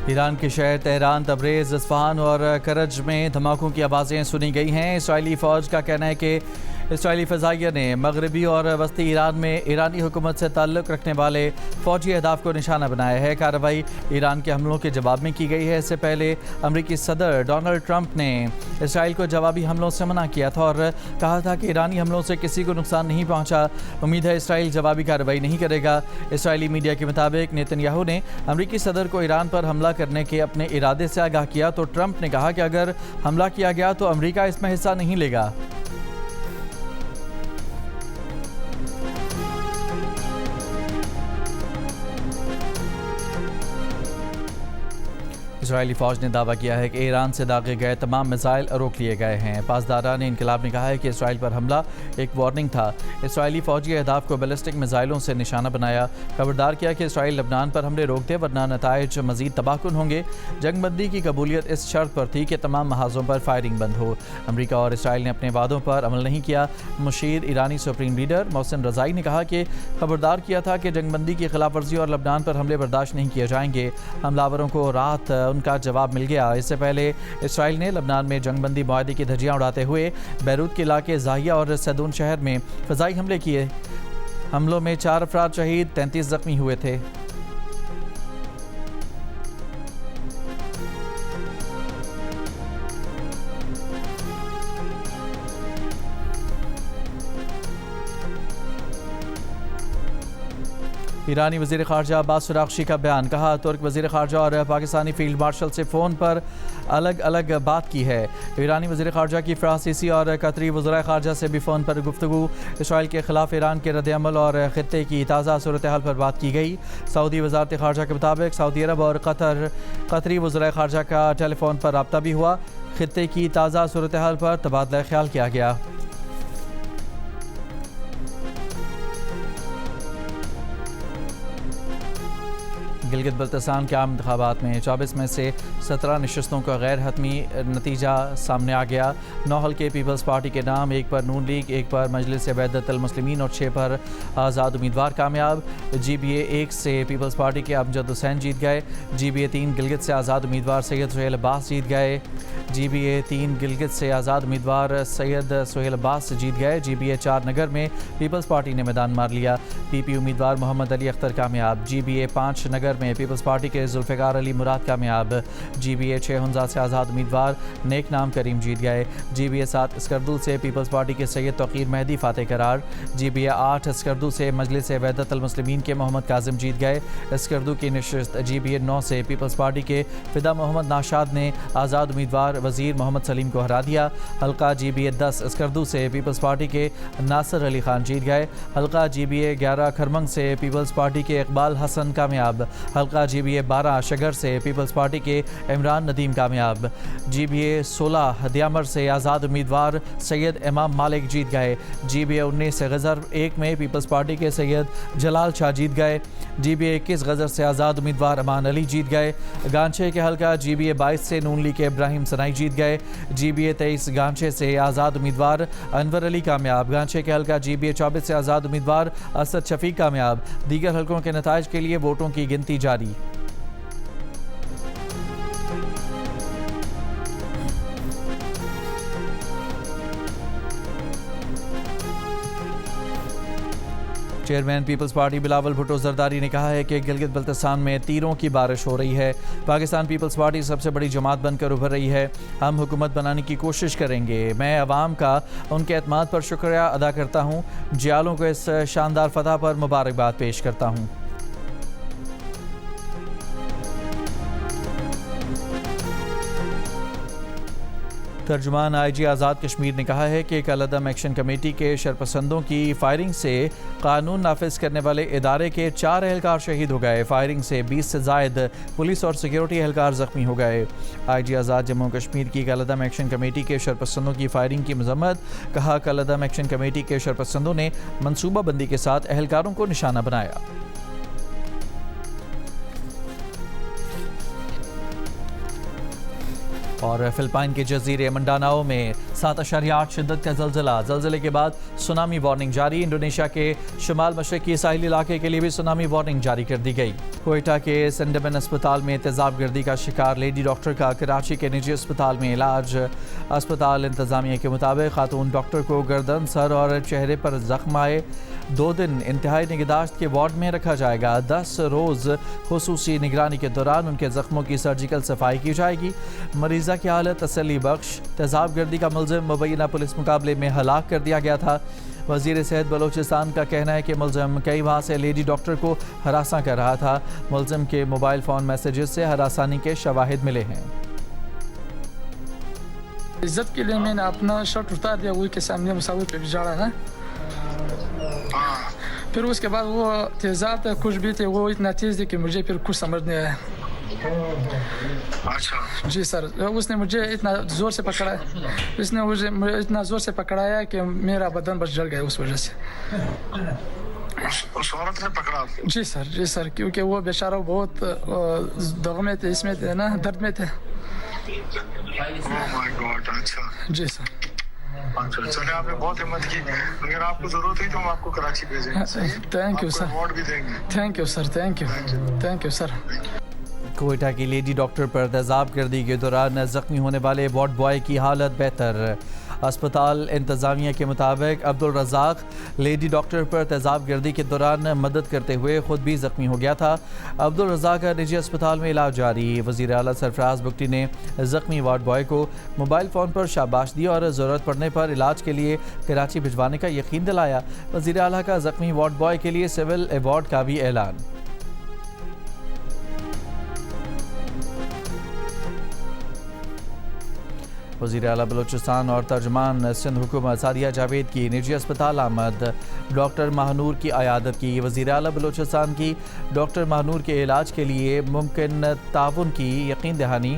Iran के शहर Tehran, Tabrez, Isfahan और करज में धमाकों की आवाज़ें सुनी गई हैं। इसराइली फ़ौज का कहना है कि इसराइली फ़ज़ाइया ने मगरबी और वस्ती ईरान में ईरानी हुकूमत से ताल्लुक़ रखने वाले फ़ौजी अहदाफ़ को निशाना बनाया है। कार्रवाई ईरान के हमलों के जवाब में की गई है। इससे पहले अमरीकी सदर डोनाल्ड ट्रंप ने इसराइल को जवाबी हमलों से मना किया था और कहा था कि ईरानी हमलों से किसी को नुकसान नहीं पहुँचा। उम्मीद है इसराइल जवाबी कार्रवाई नहीं करेगा। इसराइली मीडिया के मुताबिक नेतन्याहू ने अमरीकी सदर को ईरान पर हमला करने के अपने इरादे से आगाह किया तो ट्रंप ने कहा कि अगर हमला किया गया तो अमरीका इसमें हिस्सा नहीं लेगा। इसराइली फ़ौज ने दावा किया है कि ईरान से दागे गए तमाम मिसाइल रोक लिए गए हैं। पासदारान इनकलाब ने कहा है कि इसराइल पर हमला एक वार्निंग था। इसराइली फ़ौजी अहदाफ़ को बैलिस्टिक मिसाइलों से निशाना बनाया। खबरदार किया कि इसराइल लबनान पर हमले रोक दे वरना नताइज मज़ीद तबाहकुन होंगे। जंगबंदी की कबूलियत इस शर्त पर थी कि तमाम महाजों पर फायरिंग बंद हो। अमरीका और इसराइल ने अपने वादों पर अमल नहीं किया। मुशीर ईरानी सुप्रीम लीडर मोहसिन रज़ाई ने कहा कि खबरदार किया था कि जंगबंदी की खिलाफ वर्जी और लबनान पर हमले बर्दाश्त नहीं किए जाएंगे। हमलावरों को रात उनका जवाब मिल गया। इससे पहले इसराइल ने लबनान में जंगबंदी मुआहदे की धज्जियां उड़ाते हुए बैरूत के इलाके ज़ाहिया और सैदून शहर में फ़ज़ाई हमले किए। हमलों में 4 अफराद शहीद, 33 ज़ख्मी हुए थे। ईरानी वज़ीर ख़ारजा अब्बास अराग़ची का बयान। कहा तुर्क वज़ीर ख़ारजा और पाकिस्तानी फ़ील्ड मार्शल से फ़ोन पर अलग अलग बात की है। ईरानी वज़ीर ख़ारजा की फ़्रांसीसी और कतरी वज़राए ख़ारजा से भी फ़ोन पर गुफ्तगू। इसराइल के ख़िलाफ़ ईरान के रद्द-ए-अमल और ख़ित्ते की ताज़ा सूरत हाल पर बात की गई। सऊदी वज़ारत ख़ारजा के मुताबिक सऊदी अरब और कतरी वज़राए ख़ारजा का टेलीफ़ोन पर रब्ता भी हुआ। ख़ित्ते की ताज़ा सूरत हाल पर तबादला ख्याल किया गया। गिलगित बल्तिस्तान के आम इंतखाबात में 24 में से 17 नशस्तों का गैर हतमी नतीजा सामने आ गया। 9 हल्के पीपल्स पार्टी के नाम, 1 पर नून लीग, 1 पर मजलिस वहदतुल मुस्लिमीन और 6 पर आज़ाद उम्मीदवार कामयाब। GBA 1 से पीपल्स पार्टी के अमजद हुसैन जीत गए। GBA 3 गिलगित से आज़ाद उम्मीदवार सैयद सुहेल अब्बास जीत गए। GBA 3 गिलगित से आज़ाद उम्मीदवार सैयद सुहेल अब्बास जीत गए। GBA 4 नगर में पीपल्स पार्टी ने मैदान मार लिया। PP उम्मीदवार मोहम्मद अली अख्तर कामयाब। GBA 5 नगर में पीपल्स पार्टी के जुल्फ़िकार अली मुराद कामयाब। GBA 6 हुंजा से आज़ाद उम्मीदवार नेक नाम करीम जीत गए। GBA 7 स्कर्दू से पीपल्स पार्टी के सैयद तौक़ीर मेहदी फातेह करार। GBA 8 स्कर्दू से मजलिस वहदतुल मुस्लिमीन के मोहम्मद काजिम जीत गए। स्कर्दू की नशस्त GBA 9 से पीपल्स पार्टी के फ़िदा मोहम्मद नाशाद ने आज़ाद उम्मीदवार वज़ीर मोहम्मद सलीम को हरा दिया। हल्का GBA 10 स्कर्दू से पीपल्स पार्टी के नासिर अली खान जीत गए। हल्का GBA 11 खरमंग से पीपल्स पार्टी के इकबाल हसन कामयाब। हल्का GBA 12 शगर से पीपल्स पार्टी के इमरान नदीम कामयाब। GBA 16 दियामर से आज़ाद उम्मीदवार सैयद इमाम मालिक जीत गए। GBA 19 गज़र 1 में पीपल्स पार्टी के सैयद जलाल शाह जीत गए। GBA 21 गज़र से आज़ाद उम्मीदवार अमान अली जीत गए। गांछे के हल्का GBA 22 से नून लीग के इब्राहिम सनाई जीत गए। GBA 23 गांछे से आज़ाद उम्मीदवार अनवर अली कामयाब। गांछे के हल्का GBA 24 से आज़ाद उम्मीदवार असद शफीक कामयाब। दीगर हल्कों के नताइज के लिए वोटों की गिनती जारी। चेयरमैन पीपल्स पार्टी बिलावल भुट्टो जरदारी ने कहा है कि गिलगित बल्तिस्तान में तीरों की बारिश हो रही है। पाकिस्तान पीपल्स पार्टी सबसे बड़ी जमात बनकर उभर रही है। हम हुकूमत बनाने की कोशिश करेंगे। मैं अवाम का उनके एतमाद पर शुक्रिया अदा करता हूँ। जियालों को इस शानदार फतह पर मुबारकबाद पेश करता हूँ। तर्जुमान IG आज़ाद कश्मीर ने कहा है कि कल-अदम एक्शन कमेटी के शरपसंदों की फायरिंग से कानून नाफिज करने वाले इदारे के 4 एहलकार शहीद हो गए। फायरिंग से 20 से ज़ायद पुलिस और सिक्योरिटी एहलकार ज़ख्मी हो गए। IG आज़ाद जम्मू कश्मीर की कल-अदम एक्शन कमेटी के शरपसंदों की फायरिंग की मजम्मत। कहा कल-अदम एक्शन कमेटी के शरपसंदों ने मनसूबाबंदी के साथ एहलकारों को निशाना बनाया। और फिलिपाइन के जजीरे मंडानाओ में 7.8 शिद्दत का जल्जले के बाद सुनामी वार्निंग जारी। इंडोनेशिया के शुमाल मशरकी साहिली इलाके के लिए भी सुनामी वार्निंग जारी कर दी गई। कोयटा के सेंडमन अस्पताल में तेजाब गर्दी का शिकार लेडी डॉक्टर का कराची के निजी अस्पताल में इलाज। अस्पताल इंतजामिया के मुताबिक खातून डॉक्टर को गर्दन, सर और चेहरे पर जख्म आए। 2 दिन इंतहाई निगहदाश्त के वार्ड में रखा जाएगा। 10 रोज़ खुसूसी निगरानी के दौरान उनके जख्मों की सर्जिकल सफाई की जाएगी। मरीज़ा की हालत तसल्ली बख्श। तेजाब गर्दी का मुलजिम मुबैना पुलिस मुकाबले में हलाक कर दिया गया था। वज़ीर सेहत बलोचिस्तान का कहना है कि मुलजिम कई माह से लेडी डॉक्टर को हरासा कर रहा था। मुलजिम के मोबाइल फ़ोन मैसेजेस से हरासानी के शवाहिद मिले हैं। इज्जत के लिए मैंने अपना शर्ट उतार दिया, वही के सामने मुसाविर पे बिछाड़ा है। फिर उसके बाद वो तेजाब थे, कुछ भी थे, वो इतना तेज थे कि मुझे फिर कुछ समझ नहीं आया। अच्छा जी सर, उसने मुझे इतना ज़ोर से पकड़ा, इसने मुझे इतना ज़ोर से पकड़ाया कि मेरा बदन बस जल गया उस वजह से। उस औरत ने पकड़ा? जी सर, क्योंकि वो बेचारा बहुत दग में थे, इसमें थे ना, दर्द में थे। Oh my God, अच्छा जी सर। अच्छा, चले आपने बहुत हिम्मत की। अगर आपको जरूरत हुई तो हम आपको कराची भेजेंगे। Thank you sir. अवार्ड भी देंगे। Thank you sir, thank you sir. Quetta की लेडी डॉक्टर पर तेजाब गर्दी के दौरान जख्मी होने वाले वार्ड बॉय की हालत बेहतर। अस्पताल इंतजामिया के मुताबिक अब्दुल रज़ाक लेडी डॉक्टर पर तेजाब गर्दी के दौरान मदद करते हुए खुद भी जख्मी हो गया था। अब्दुल रज़ाक का निजी अस्पताल में इलाज जारी। वज़ीर आला सरफराज बुगटी ने जख्मी वार्ड बॉय को मोबाइल फ़ोन पर शाबाश दी और ज़रूरत पड़ने पर इलाज के लिए कराची भिजवाने का यकीन दिलाया। वज़ीर आला का जख्मी वार्ड बॉय के लिए सिविल अवार्ड का भी ऐलान। वज़ीर आला बलोचिस्तान और तर्जमान सिंध हुकूमत सादिया जावेद की निजी अस्पताल आमद। डॉक्टर महानूर की अयादत की। वज़ीर आला बलोचिस्तान की डॉक्टर महानूर के इलाज के लिए मुमकिन ताउन की यकीन दहानी।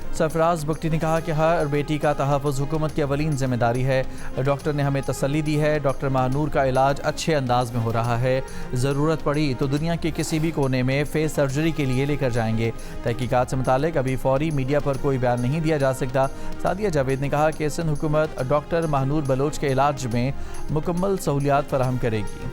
सरफराज बुगटी ने कहा कि हर बेटी का तहफ़्फ़ुज़ हुकूमत की अवलीन ज़िम्मेदारी है। डॉक्टर ने हमें तसल्ली दी है। डॉक्टर महानूर का इलाज अच्छे अंदाज में हो रहा है। ज़रूरत पड़ी तो दुनिया के किसी भी कोने में फेस सर्जरी के लिए लेकर जाएंगे। तहकीकात से मुतालिक अभी फौरी मीडिया पर कोई बयान नहीं दिया जा सकता। सादिया जावेद ने कहा कि सिंध हुकूमत डॉक्टर महानूर बलोच के इलाज में मुकम्मल सहूलियात फराहम करेगी।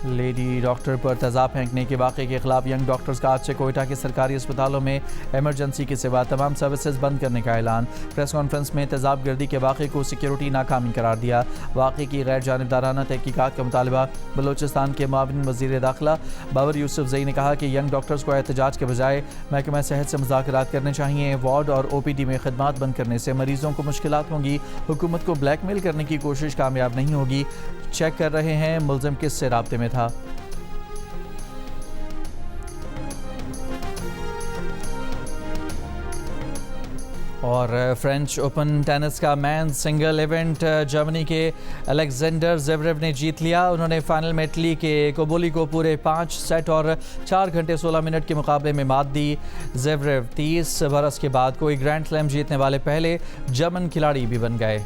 लेडी डॉक्टर पर तेजाब फेंकने के वाक़े के खिलाफ यंग डॉक्टर्स का आज से कोयटा के सरकारी अस्पतालों में इमरजेंसी के सिवा तमाम सर्विसेज बंद करने का ऐलान। प्रेस कॉन्फ्रेंस में तेजाब गर्दी के वाक़े को सिक्योरिटी नाकामी करार दिया। वाक़े की गैर जानिबदाराना तहकीकात का मुतालबा। बलोचिस्तान के मुआविन वज़ीर दाखिला बाबर यूसुफजई ने कहा कि यंग डॉक्टर्स को एहतजाज के बजाय महकमा सेहत से मुज़ाकरात करने चाहिए। वार्ड और OPD में खिदमात बंद करने से मरीजों को मुश्किलात होंगी। हुकूमत को ब्लैकमेल करने की कोशिश कामयाब नहीं होगी। चेक कर रहे हैं मुलजिम किससे राब्ते में था। और फ्रेंच ओपन टेनिस का मेंस सिंगल इवेंट जर्मनी के अलेक्जेंडर ज़ेवरेव ने जीत लिया। उन्होंने फाइनल में इटली के कोबोली को पूरे 5 सेट और 4 घंटे 16 मिनट के मुकाबले में मात दी। ज़ेवरेव 30 बरस के बाद कोई ग्रैंड स्लैम जीतने वाले पहले जर्मन खिलाड़ी भी बन गए।